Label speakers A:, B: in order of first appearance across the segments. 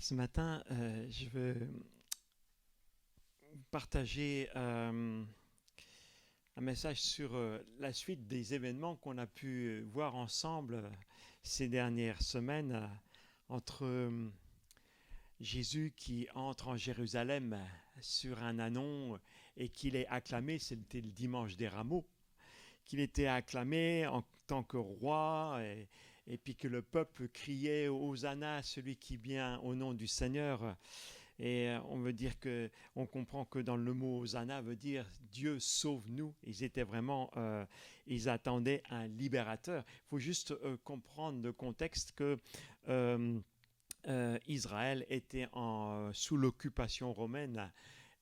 A: Ce matin, je veux partager un message sur la suite des événements qu'on a pu voir ensemble ces dernières semaines entre Jésus qui entre en Jérusalem sur un ânon et qu'il est acclamé, c'était le dimanche des rameaux, qu'il était acclamé en tant que roi et puis que le peuple criait Hosanna, celui qui vient au nom du Seigneur. Et on veut dire que, on comprend que dans le mot Hosanna veut dire Dieu sauve-nous. Ils étaient vraiment, ils attendaient un libérateur. Il faut juste comprendre le contexte que euh, Israël était sous l'occupation romaine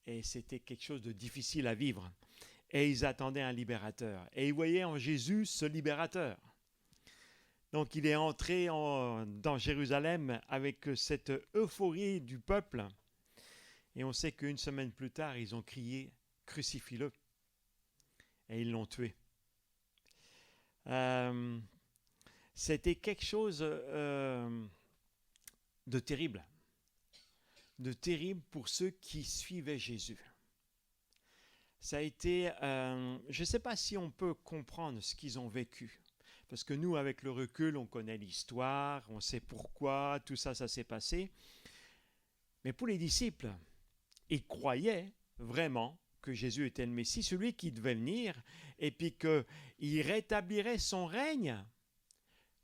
A: et c'était quelque chose de difficile à vivre. Et ils attendaient un libérateur. Et ils voyaient en Jésus ce libérateur. Donc il est entré dans Jérusalem avec cette euphorie du peuple. Et on sait qu'une semaine plus tard, ils ont crié crucifie-le. Et ils l'ont tué. Euh, C'était quelque chose de terrible. De terrible pour ceux qui suivaient Jésus. Ça a été, je ne sais pas si on peut comprendre ce qu'ils ont vécu. Parce que nous, avec le recul, on connaît l'histoire, on sait pourquoi tout ça, ça s'est passé. Mais pour les disciples, ils croyaient vraiment que Jésus était le Messie, celui qui devait venir, et puis qu'il rétablirait son règne.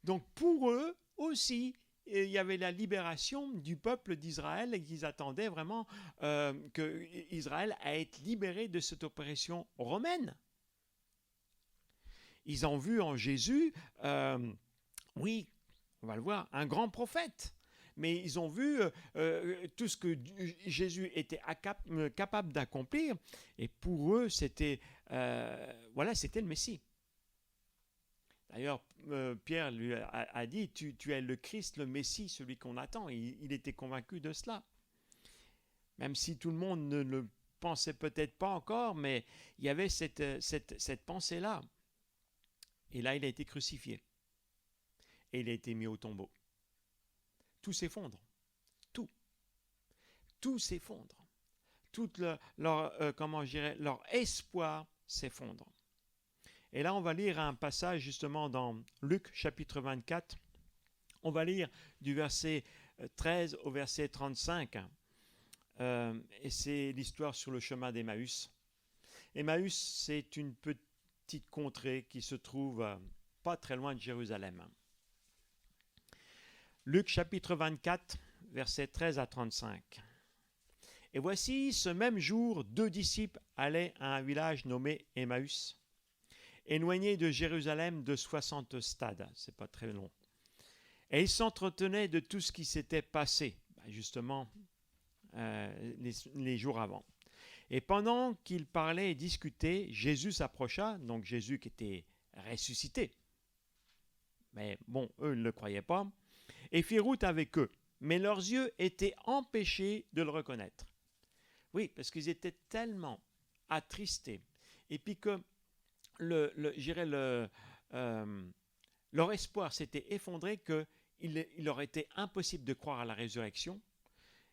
A: Donc pour eux aussi, il y avait la libération du peuple d'Israël et qu'ils attendaient vraiment que Israël à être libéré de cette oppression romaine. Ils ont vu en Jésus, oui, on va le voir, un grand prophète. Mais ils ont vu tout ce que Jésus était capable d'accomplir. Et pour eux, c'était c'était le Messie. D'ailleurs, Pierre lui a dit, tu es le Christ, le Messie, celui qu'on attend. Il était convaincu de cela. Même si tout le monde ne le pensait peut-être pas encore, mais il y avait cette pensée-là. Et là, il a été crucifié. Et il a été mis au tombeau. Tout s'effondre. Tout. Tout s'effondre. Tout leur espoir s'effondre. Et là, on va lire un passage justement dans Luc chapitre 24. On va lire du verset 13 au verset 35. Et c'est l'histoire sur le chemin d'Emmaüs. Emmaüs, c'est une petite contrée qui se trouve pas très loin de Jérusalem. Luc chapitre 24, versets 13 à 35. Et voici, ce même jour, 2 disciples allaient à un village nommé Emmaüs, éloigné de Jérusalem de 60 stades. C'est pas très long. Et ils s'entretenaient de tout ce qui s'était passé, justement, les jours avant. Et pendant qu'ils parlaient et discutaient, Jésus s'approcha, donc Jésus qui était ressuscité. Mais bon, eux ne le croyaient pas. Et fit route avec eux. Mais leurs yeux étaient empêchés de le reconnaître. Oui, parce qu'ils étaient tellement attristés. Et puis que leur espoir s'était effondré qu'il leur était impossible de croire à la résurrection.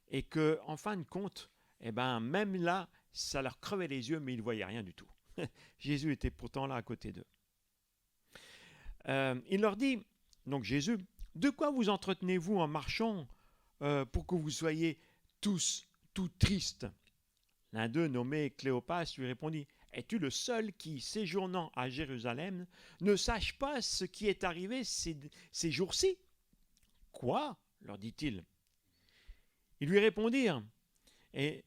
A: Et qu'en fin de compte, même là, ça leur crevait les yeux, mais ils ne voyaient rien du tout. Jésus était pourtant là à côté d'eux. Il leur dit, donc Jésus, de quoi vous entretenez-vous en marchant pour que vous soyez tous tout tristes? L'un d'eux, nommé Cléopas, lui répondit, es-tu le seul qui, séjournant à Jérusalem, ne sache pas ce qui est arrivé ces jours-ci? Quoi? Leur dit-il. Ils lui répondirent, et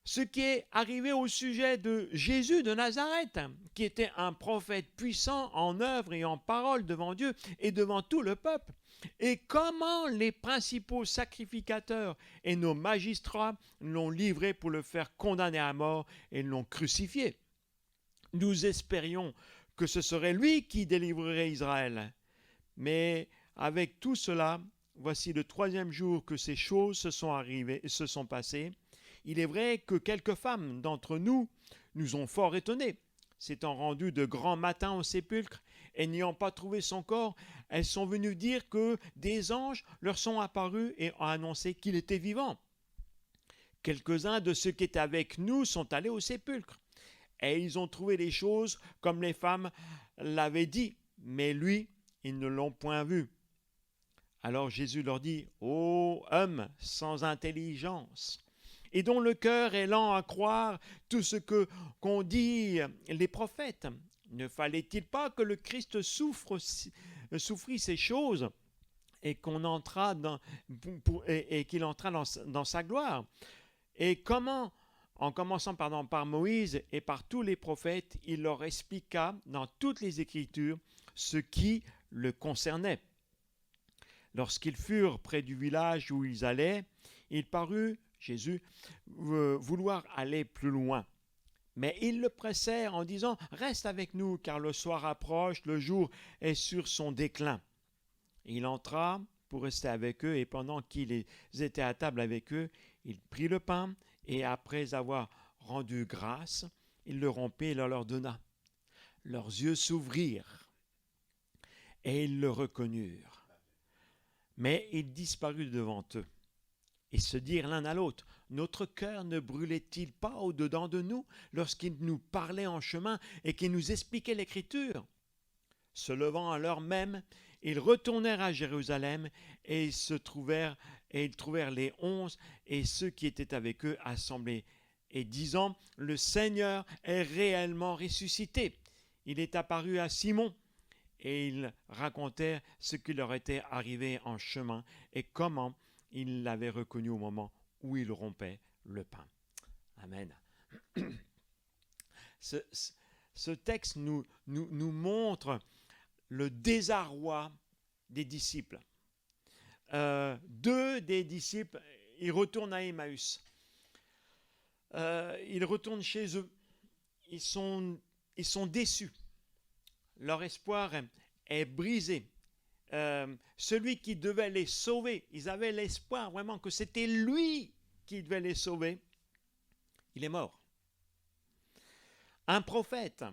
A: ce qui est arrivé au sujet de Jésus de Nazareth, qui était un prophète puissant en œuvre et en parole devant Dieu et devant tout le peuple, et comment les principaux sacrificateurs et nos magistrats l'ont livré pour le faire condamner à mort et l'ont crucifié. Nous espérions que ce serait lui qui délivrerait Israël. Mais avec tout cela, voici le 3e jour que ces choses se sont passées. Il est vrai que quelques femmes d'entre nous ont fort étonnés, s'étant rendues de grand matin au sépulcre et n'ayant pas trouvé son corps, elles sont venues dire que des anges leur sont apparus et ont annoncé qu'il était vivant. Quelques-uns de ceux qui étaient avec nous sont allés au sépulcre, et ils ont trouvé les choses comme les femmes l'avaient dit, mais lui, ils ne l'ont point vu. Alors Jésus leur dit, ô hommes sans intelligence, et dont le cœur est lent à croire tout ce qu'ont dit les prophètes, ne fallait-il pas que le Christ souffrit ces choses et qu'il entra dans sa gloire? Et comment, en commençant par Moïse et par tous les prophètes, il leur expliqua dans toutes les Écritures ce qui le concernait. Lorsqu'ils furent près du village où ils allaient, il parut, Jésus, vouloir aller plus loin. Mais ils le pressèrent en disant « Reste avec nous, car le soir approche, le jour est sur son déclin. » Il entra pour rester avec eux, et pendant qu'ils étaient à table avec eux, il prit le pain, et après avoir rendu grâce, il le rompit et le leur donna. Leurs yeux s'ouvrirent, et ils le reconnurent. Mais il disparut devant eux, et se dirent l'un à l'autre, « Notre cœur ne brûlait-il pas au-dedans de nous lorsqu'il nous parlait en chemin et qu'il nous expliquait l'Écriture ?» Se levant à l'heure même, ils retournèrent à Jérusalem et ils trouvèrent les 11 et ceux qui étaient avec eux assemblés, et disant, « Le Seigneur est réellement ressuscité. Il est apparu à Simon. » Et ils racontèrent ce qui leur était arrivé en chemin et comment ils l'avaient reconnu au moment où il rompait le pain. Amen. Ce texte nous montre le désarroi des disciples. Deux des disciples, ils retournent à Emmaüs. Ils retournent chez eux. Ils sont déçus. Leur espoir est brisé. Celui qui devait les sauver, ils avaient l'espoir vraiment que c'était lui qui devait les sauver. Il est mort. Un prophète,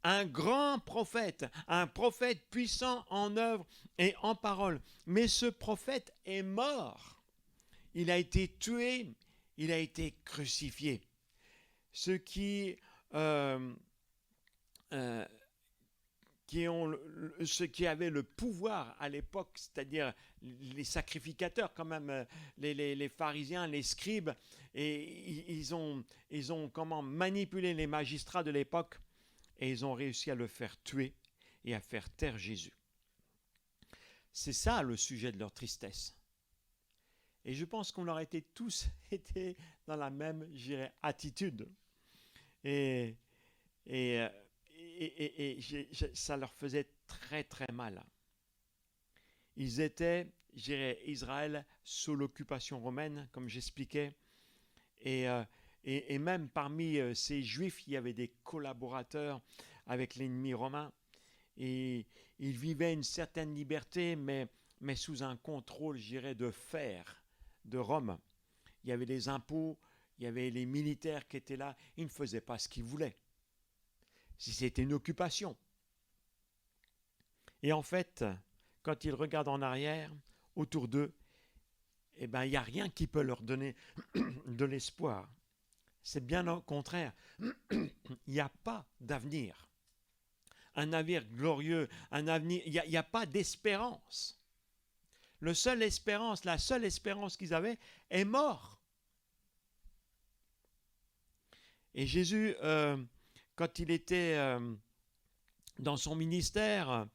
A: un grand prophète, un prophète puissant en œuvre et en parole. Mais ce prophète est mort. Il a été tué, il a été crucifié. Ceux qui avaient le pouvoir à l'époque, c'est-à-dire les sacrificateurs quand même, les pharisiens, les scribes, et ils ont comment manipulé les magistrats de l'époque, et ils ont réussi à le faire tuer et à faire taire Jésus. C'est ça le sujet de leur tristesse. Et je pense qu'on aurait tous été dans la même, je dirais, attitude. Et ça leur faisait très très mal. Ils étaient, je dirais, Israël sous l'occupation romaine, comme j'expliquais, et même parmi ces Juifs, il y avait des collaborateurs avec l'ennemi romain, et ils vivaient une certaine liberté, mais sous un contrôle, je dirais, de fer de Rome. Il y avait les impôts, il y avait les militaires qui étaient là, ils ne faisaient pas ce qu'ils voulaient. Si c'était une occupation. Et en fait, quand ils regardent en arrière, autour d'eux, eh ben, il n'y a rien qui peut leur donner de l'espoir. C'est bien au contraire. Il n'y a pas d'avenir. Un navire glorieux, un avenir, il n'y a pas d'espérance. La seule espérance qu'ils avaient est mort. Et Jésus, quand il était dans son ministère,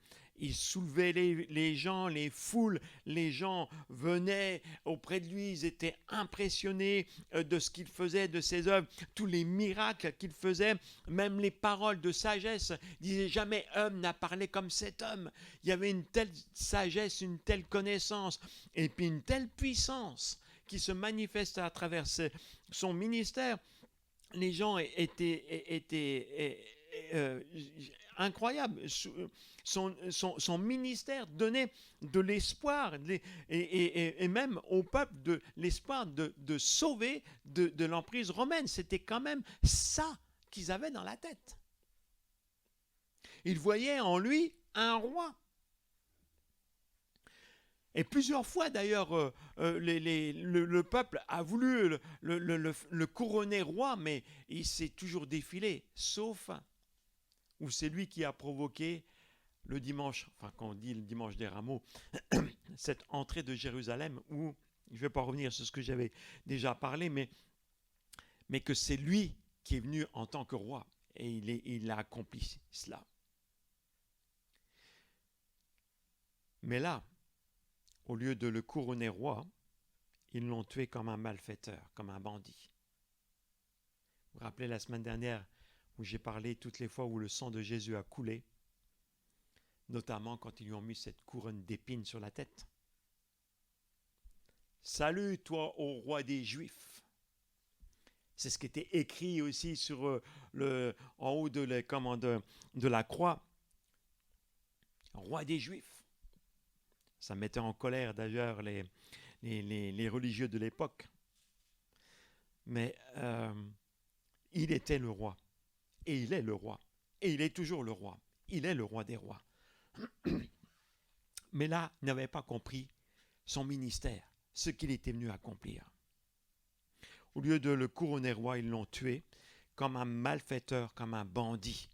A: il soulevait les gens, les foules, les gens venaient auprès de lui, ils étaient impressionnés de ce qu'il faisait, de ses œuvres, tous les miracles qu'il faisait, même les paroles de sagesse, disaient jamais homme n'a parlé comme cet homme. Il y avait une telle sagesse, une telle connaissance, et puis une telle puissance qui se manifestait à travers son ministère. Les gens étaient incroyables. Son ministère donnait de l'espoir et même au peuple de l'espoir de sauver de l'emprise romaine. C'était quand même ça qu'ils avaient dans la tête. Ils voyaient en lui un roi. Et plusieurs fois d'ailleurs, le peuple a voulu le couronner roi, mais il s'est toujours défilé, sauf où c'est lui qui a provoqué le dimanche, enfin quand on dit le dimanche des rameaux, cette entrée de Jérusalem où, je ne vais pas revenir sur ce que j'avais déjà parlé, mais que c'est lui qui est venu en tant que roi et il a accompli cela. Mais là, au lieu de le couronner roi, ils l'ont tué comme un malfaiteur, comme un bandit. Vous vous rappelez la semaine dernière où j'ai parlé toutes les fois où le sang de Jésus a coulé, notamment quand ils lui ont mis cette couronne d'épines sur la tête. Salut toi, ô roi des Juifs. C'est ce qui était écrit aussi sur en haut de la croix. Roi des Juifs. Ça mettait en colère d'ailleurs les religieux de l'époque. Mais il était le roi. Et il est le roi. Et il est toujours le roi. Il est le roi des rois. Mais là, il n'avait pas compris son ministère, ce qu'il était venu accomplir. Au lieu de le couronner roi, ils l'ont tué comme un malfaiteur, comme un bandit.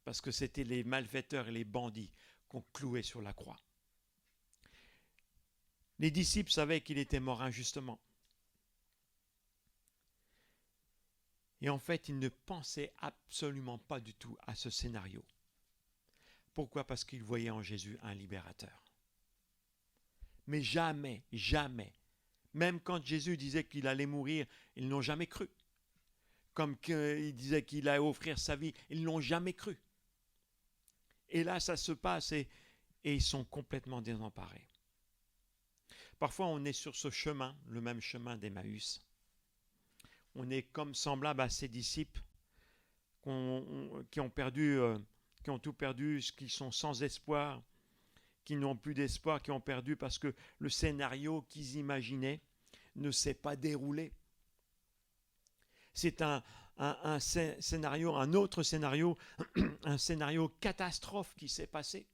A: Parce que c'était les malfaiteurs et les bandits qu'on clouait sur la croix. Les disciples savaient qu'il était mort injustement. Et en fait, ils ne pensaient absolument pas du tout à ce scénario. Pourquoi ? Parce qu'ils voyaient en Jésus un libérateur. Mais jamais, jamais, même quand Jésus disait qu'il allait mourir, ils n'ont jamais cru. Comme qu'il disait qu'il allait offrir sa vie, ils n'ont jamais cru. Et là, ça se passe et ils sont complètement désemparés. Parfois, on est sur ce chemin, le même chemin d'Emmaüs. On est comme semblable à ces disciples qui ont tout perdu, qui sont sans espoir, qui n'ont plus d'espoir, qui ont perdu parce que le scénario qu'ils imaginaient ne s'est pas déroulé. C'est un scénario, un autre scénario, un scénario catastrophe qui s'est passé.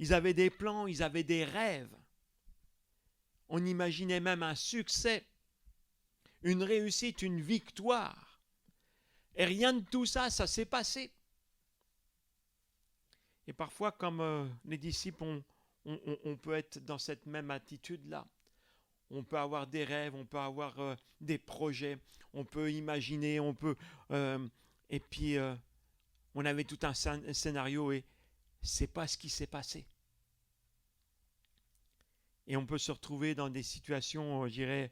A: Ils avaient des plans, ils avaient des rêves. On imaginait même un succès, une réussite, une victoire. Et rien de tout ça, ça s'est passé. Et parfois, comme les disciples, on peut être dans cette même attitude-là. On peut avoir des rêves, on peut avoir des projets, on peut imaginer, et puis on avait tout un scénario et c'est pas ce qui s'est passé. Et on peut se retrouver dans des situations, je dirais,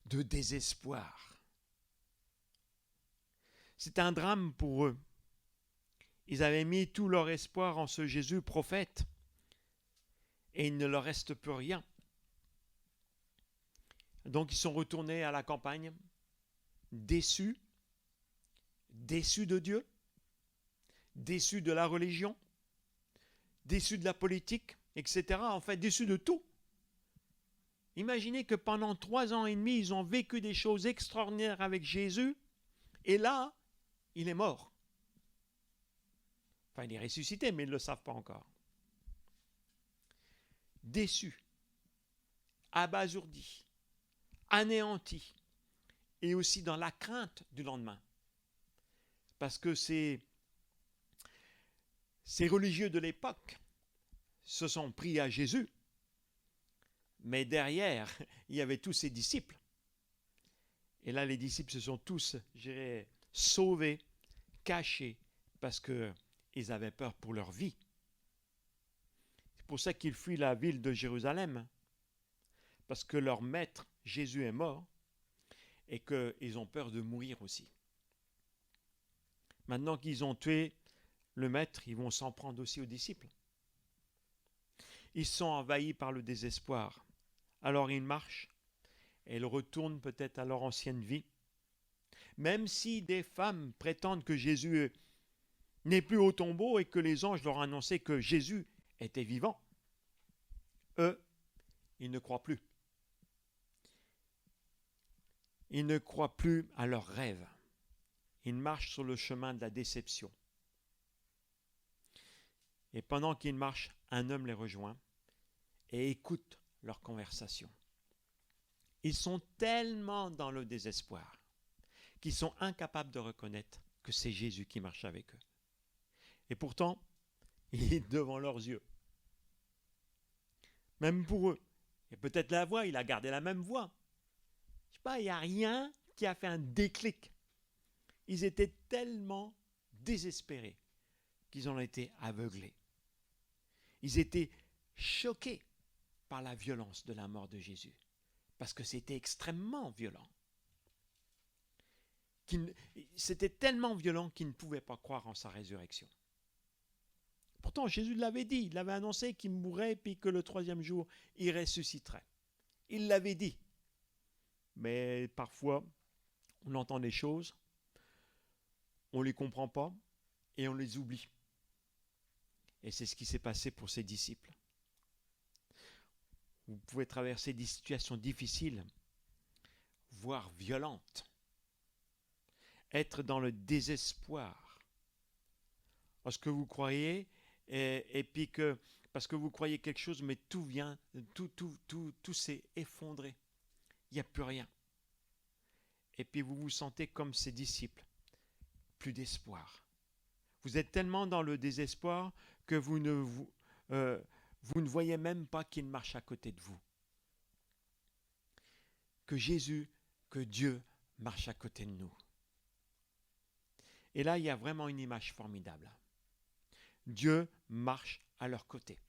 A: de désespoir. C'est un drame pour eux. Ils avaient mis tout leur espoir en ce Jésus prophète et il ne leur reste plus rien. Donc ils sont retournés à la campagne, déçus de Dieu, déçus de la religion, déçus de la politique, etc. En fait, déçus de tout. Imaginez que pendant 3 ans et demi, ils ont vécu des choses extraordinaires avec Jésus, et là, il est mort. Enfin, il est ressuscité, mais ils ne le savent pas encore. Déçus, abasourdis, anéantis, et aussi dans la crainte du lendemain. Parce que ces religieux de l'époque se sont pris à Jésus, mais derrière, il y avait tous ses disciples. Et là, les disciples se sont tous, je dirais, sauvés, cachés, parce qu'ils avaient peur pour leur vie. C'est pour ça qu'ils fuient la ville de Jérusalem, parce que leur maître, Jésus, est mort, et qu'ils ont peur de mourir aussi. Maintenant qu'ils ont tué le maître, ils vont s'en prendre aussi aux disciples. Ils sont envahis par le désespoir. Alors ils marchent et ils retournent peut-être à leur ancienne vie. Même si des femmes prétendent que Jésus n'est plus au tombeau et que les anges leur ont annoncé que Jésus était vivant, eux, ils ne croient plus. Ils ne croient plus à leurs rêves. Ils marchent sur le chemin de la déception. Et pendant qu'ils marchent, un homme les rejoint et écoute leur conversation. Ils sont tellement dans le désespoir qu'ils sont incapables de reconnaître que c'est Jésus qui marche avec eux. Et pourtant, il est devant leurs yeux. Même pour eux. Et peut-être la voix, il a gardé la même voix. Je sais pas, il n'y a rien qui a fait un déclic. Ils étaient tellement désespérés qu'ils ont été aveuglés. Ils étaient choqués par la violence de la mort de Jésus. Parce que c'était extrêmement violent. C'était tellement violent qu'ils ne pouvaient pas croire en sa résurrection. Pourtant, Jésus l'avait dit, il avait annoncé qu'il mourrait puis que le troisième jour, il ressusciterait. Il l'avait dit. Mais parfois, on entend des choses, on ne les comprend pas et on les oublie. Et c'est ce qui s'est passé pour ses disciples. Vous pouvez traverser des situations difficiles, voire violentes. Être dans le désespoir. Parce que vous croyez, et puis que, parce que vous croyez quelque chose, mais tout vient, tout s'est effondré. Il n'y a plus rien. Et puis vous vous sentez comme ses disciples. Plus d'espoir. Vous êtes tellement dans le désespoir que vous ne voyez même pas qu'il marche à côté de vous. Que Jésus, que Dieu marche à côté de nous. Et là, il y a vraiment une image formidable. Dieu marche à leur côté.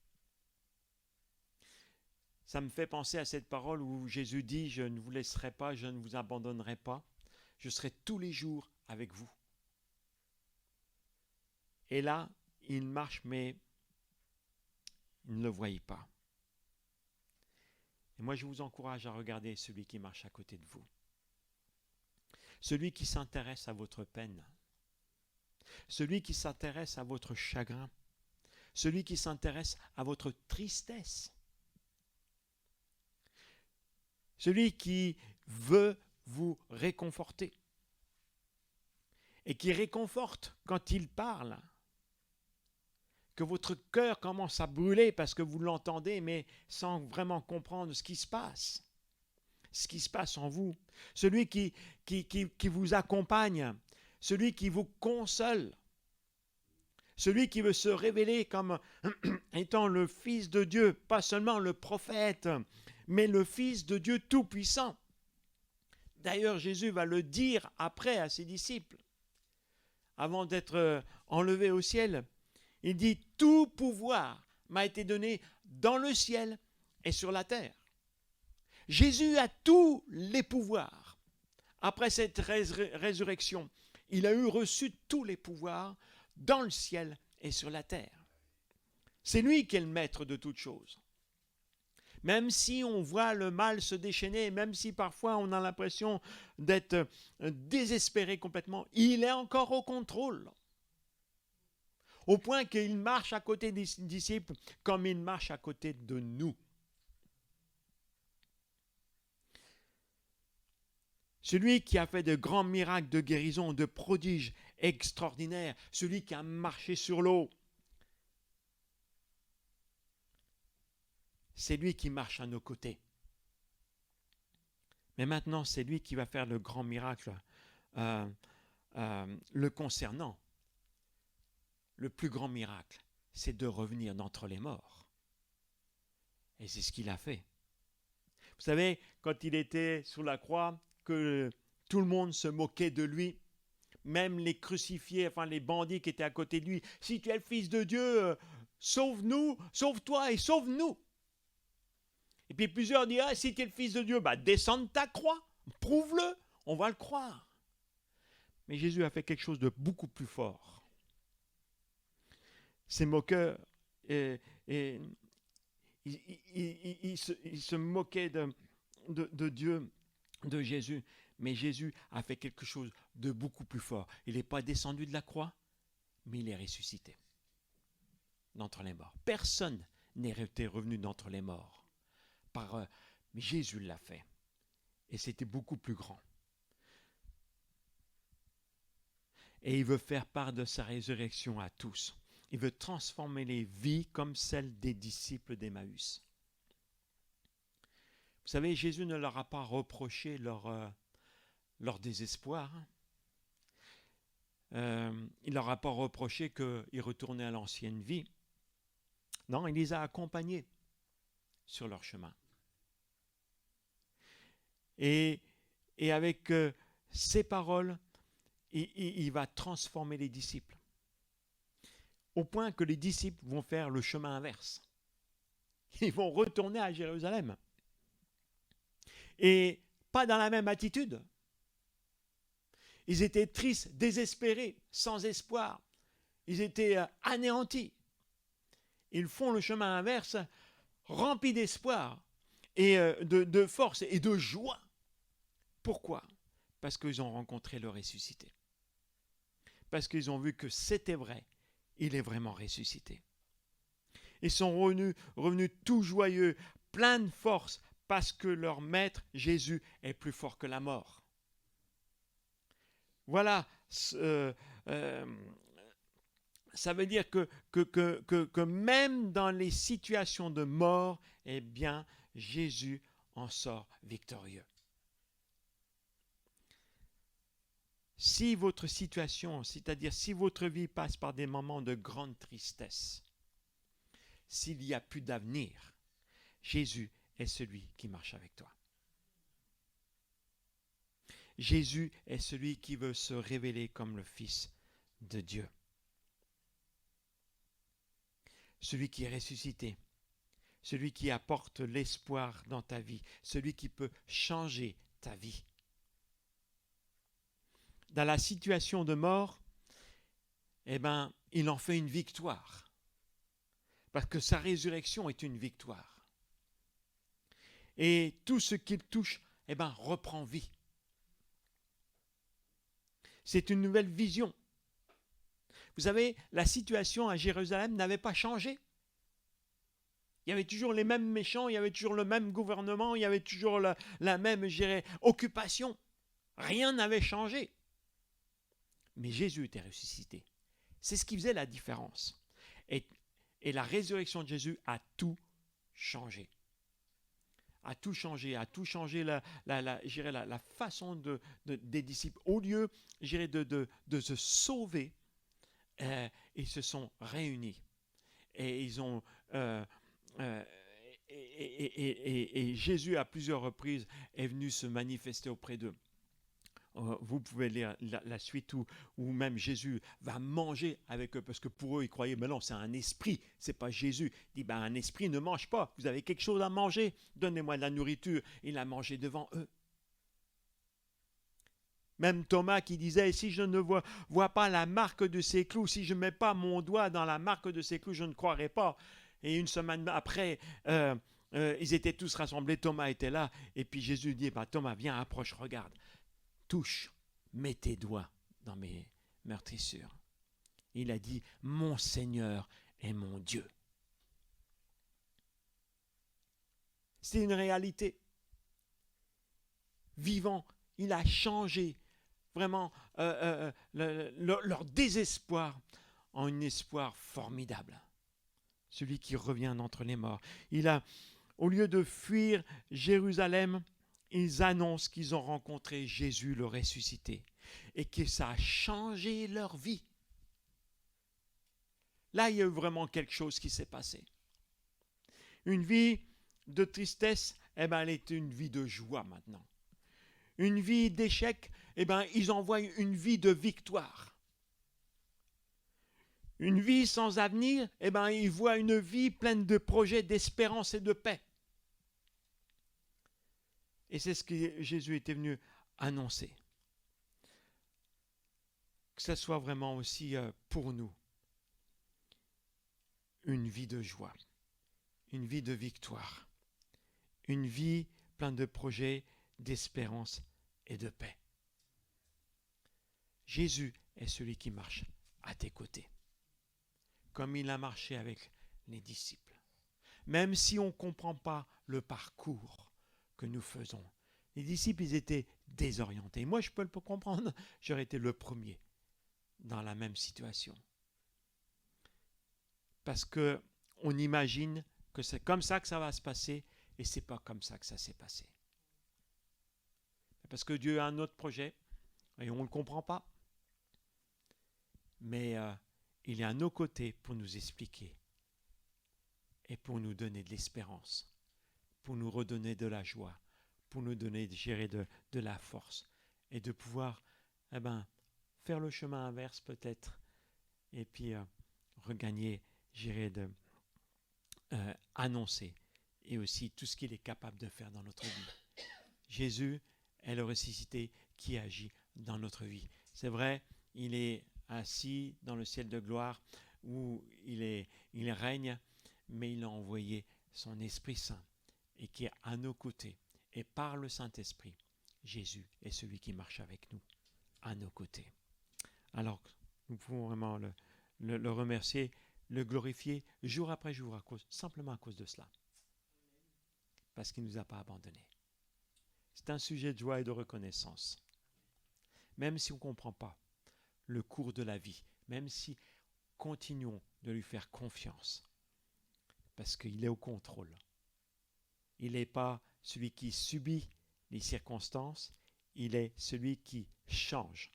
A: Ça me fait penser à cette parole où Jésus dit « Je ne vous laisserai pas, je ne vous abandonnerai pas, je serai tous les jours avec vous. » Et là, il marche, mais il ne le voyait pas. Et moi, je vous encourage à regarder celui qui marche à côté de vous. Celui qui s'intéresse à votre peine. Celui qui s'intéresse à votre chagrin. Celui qui s'intéresse à votre tristesse. Celui qui veut vous réconforter. Et qui réconforte quand il parle. Que votre cœur commence à brûler parce que vous l'entendez, mais sans vraiment comprendre ce qui se passe. Ce qui se passe en vous. Celui qui vous accompagne. Celui qui vous console. Celui qui veut se révéler comme étant le Fils de Dieu, pas seulement le prophète, mais le Fils de Dieu tout-puissant. D'ailleurs, Jésus va le dire après à ses disciples, avant d'être enlevé au ciel. Il dit « Tout pouvoir m'a été donné dans le ciel et sur la terre. » Jésus a tous les pouvoirs. Après cette résurrection, il a reçu tous les pouvoirs dans le ciel et sur la terre. C'est lui qui est le maître de toutes choses. Même si on voit le mal se déchaîner, même si parfois on a l'impression d'être désespéré complètement, il est encore au contrôle. Au point qu'il marche à côté des disciples comme il marche à côté de nous. Celui qui a fait de grands miracles de guérison, de prodiges extraordinaires, celui qui a marché sur l'eau, c'est lui qui marche à nos côtés. Mais maintenant, c'est lui qui va faire le grand miracle le concernant. Le plus grand miracle, c'est de revenir d'entre les morts. Et c'est ce qu'il a fait. Vous savez, quand il était sur la croix, que tout le monde se moquait de lui, même les crucifiés, enfin les bandits qui étaient à côté de lui. Si tu es le Fils de Dieu, sauve-nous, sauve-toi et sauve-nous. Et puis plusieurs disent, ah, si tu es le Fils de Dieu, descends de ta croix, prouve-le, on va le croire. Mais Jésus a fait quelque chose de beaucoup plus fort. Ces moqueurs, il se moquaient de Dieu, de Jésus, mais Jésus a fait quelque chose de beaucoup plus fort. Il n'est pas descendu de la croix, mais il est ressuscité d'entre les morts. Personne n'est revenu d'entre les morts. Mais Jésus l'a fait. Et c'était beaucoup plus grand. Et il veut faire part de sa résurrection à tous. Il veut transformer les vies comme celles des disciples d'Emmaüs. Vous savez, Jésus ne leur a pas reproché leur désespoir. Il ne leur a pas reproché qu'ils retournaient à l'ancienne vie. Non, il les a accompagnés sur leur chemin. Et avec ces paroles, il va transformer les disciples. Au point que les disciples vont faire le chemin inverse. Ils vont retourner à Jérusalem. Et pas dans la même attitude. Ils étaient tristes, désespérés, sans espoir. Ils étaient anéantis. Ils font le chemin inverse, remplis d'espoir et de force et de joie. Pourquoi ? Parce qu'ils ont rencontré le ressuscité. Parce qu'ils ont vu que c'était vrai. Il est vraiment ressuscité. Ils sont revenus tout joyeux, pleins de force, parce que leur maître, Jésus, est plus fort que la mort. Voilà, ça veut dire que même dans les situations de mort, eh bien, Jésus en sort victorieux. Si votre situation, c'est-à-dire si votre vie passe par des moments de grande tristesse, s'il n'y a plus d'avenir, Jésus est celui qui marche avec toi. Jésus est celui qui veut se révéler comme le Fils de Dieu. Celui qui est ressuscité, celui qui apporte l'espoir dans ta vie, celui qui peut changer ta vie. Dans la situation de mort, eh ben, il en fait une victoire. Parce que sa résurrection est une victoire. Et tout ce qu'il touche, eh ben, reprend vie. C'est une nouvelle vision. Vous savez, la situation à Jérusalem n'avait pas changé. Il y avait toujours les mêmes méchants, il y avait toujours le même gouvernement, il y avait toujours la même, je dirais, occupation. Rien n'avait changé. Mais Jésus était ressuscité. C'est ce qui faisait la différence. Et la résurrection de Jésus a tout changé. A tout changé la façon des disciples. Au lieu, je dirais, de se sauver, ils se sont réunis. Et ils ont... et Jésus, à plusieurs reprises, est venu se manifester auprès d'eux. Vous pouvez lire la suite où même Jésus va manger avec eux, parce que pour eux, ils croyaient, mais non, c'est un esprit, c'est pas Jésus. Il dit, un esprit ne mange pas, vous avez quelque chose à manger, donnez-moi de la nourriture. Il a mangé devant eux. Même Thomas qui disait, si je ne vois pas la marque de ses clous, si je ne mets pas mon doigt dans la marque de ses clous, je ne croirai pas. Et une semaine après, ils étaient tous rassemblés, Thomas était là, et puis Jésus dit, Thomas, viens, approche, regarde. Touche, mets tes doigts dans mes meurtrissures. Il a dit, mon Seigneur est mon Dieu. C'est une réalité. Vivant, il a changé vraiment leur désespoir en un espoir formidable. Celui qui revient d'entre les morts. Au lieu de fuir Jérusalem, ils annoncent qu'ils ont rencontré Jésus le ressuscité et que ça a changé leur vie. Là, il y a eu vraiment quelque chose qui s'est passé. Une vie de tristesse, elle est une vie de joie maintenant. Une vie d'échec, ils en voient une vie de victoire. Une vie sans avenir, ils voient une vie pleine de projets, d'espérance et de paix. Et c'est ce que Jésus était venu annoncer. Que ce soit vraiment aussi pour nous une vie de joie, une vie de victoire, une vie pleine de projets, d'espérance et de paix. Jésus est celui qui marche à tes côtés, comme il a marché avec les disciples. Même si on ne comprend pas le parcours que nous faisons. Les disciples, ils étaient désorientés. Moi, je peux le comprendre. J'aurais été le premier dans la même situation. parce qu'on imagine que c'est comme ça que ça va se passer, et ce n'est pas comme ça que ça s'est passé. Parce que Dieu a un autre projet, et on ne le comprend pas. Mais il est à nos côtés pour nous expliquer et pour nous donner de l'espérance, pour nous redonner de la joie, pour nous donner de la force et de pouvoir faire le chemin inverse peut-être et puis regagner, annoncer et aussi tout ce qu'il est capable de faire dans notre vie. Jésus est le ressuscité qui agit dans notre vie. C'est vrai, il est assis dans le ciel de gloire où il règne, mais il a envoyé son Esprit Saint et qui est à nos côtés. Et par le Saint-Esprit, Jésus est celui qui marche avec nous, à nos côtés. Alors, nous pouvons vraiment le remercier, le glorifier jour après jour, simplement à cause de cela. Parce qu'il ne nous a pas abandonnés. C'est un sujet de joie et de reconnaissance. Même si on ne comprend pas le cours de la vie, même si continuons de lui faire confiance, parce qu'il est au contrôle. Il n'est pas celui qui subit les circonstances, il est celui qui change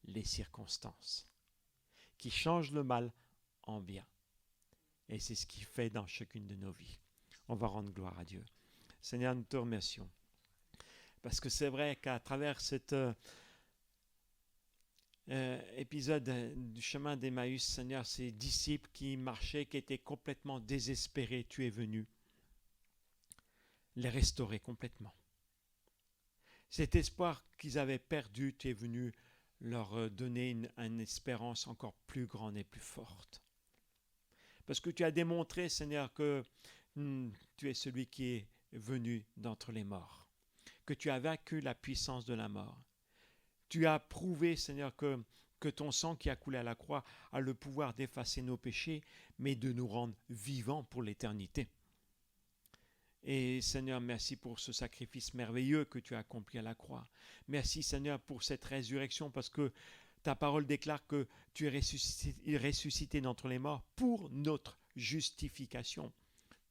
A: les circonstances, qui change le mal en bien. Et c'est ce qu'il fait dans chacune de nos vies. On va rendre gloire à Dieu. Seigneur, nous te remercions. Parce que c'est vrai qu'à travers cet épisode du chemin d'Emmaüs, Seigneur, ces disciples qui marchaient, qui étaient complètement désespérés, tu es venu les restaurer complètement. Cet espoir qu'ils avaient perdu, tu es venu leur donner une espérance encore plus grande et plus forte. Parce que tu as démontré, Seigneur, que tu es celui qui est venu d'entre les morts, que tu as vaincu la puissance de la mort. Tu as prouvé, Seigneur, que ton sang qui a coulé à la croix a le pouvoir d'effacer nos péchés, mais de nous rendre vivants pour l'éternité. Et Seigneur, merci pour ce sacrifice merveilleux que tu as accompli à la croix. Merci Seigneur pour cette résurrection, parce que ta parole déclare que tu es ressuscité d'entre les morts pour notre justification.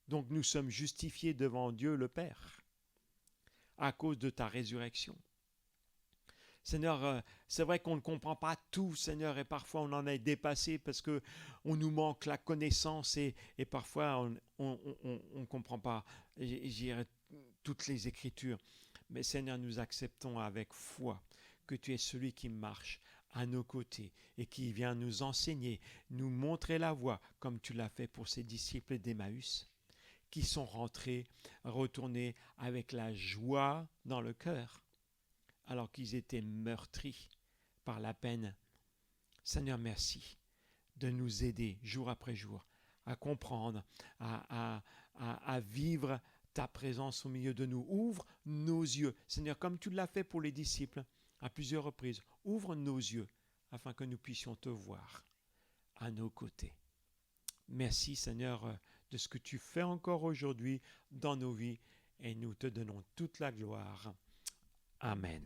A: Donc nous sommes justifiés devant Dieu le Père à cause de ta résurrection. Seigneur, c'est vrai qu'on ne comprend pas tout, Seigneur, et parfois on en est dépassé parce qu'on nous manque la connaissance et parfois on ne comprend pas toutes les Écritures. Mais Seigneur, nous acceptons avec foi que tu es celui qui marche à nos côtés et qui vient nous enseigner, nous montrer la voie comme tu l'as fait pour ces disciples d'Emmaüs qui sont retournés avec la joie dans le cœur alors qu'ils étaient meurtris par la peine. Seigneur, merci de nous aider jour après jour à comprendre, à vivre ta présence au milieu de nous. Ouvre nos yeux, Seigneur, comme tu l'as fait pour les disciples à plusieurs reprises. Ouvre nos yeux afin que nous puissions te voir à nos côtés. Merci, Seigneur, de ce que tu fais encore aujourd'hui dans nos vies et nous te donnons toute la gloire. Amen.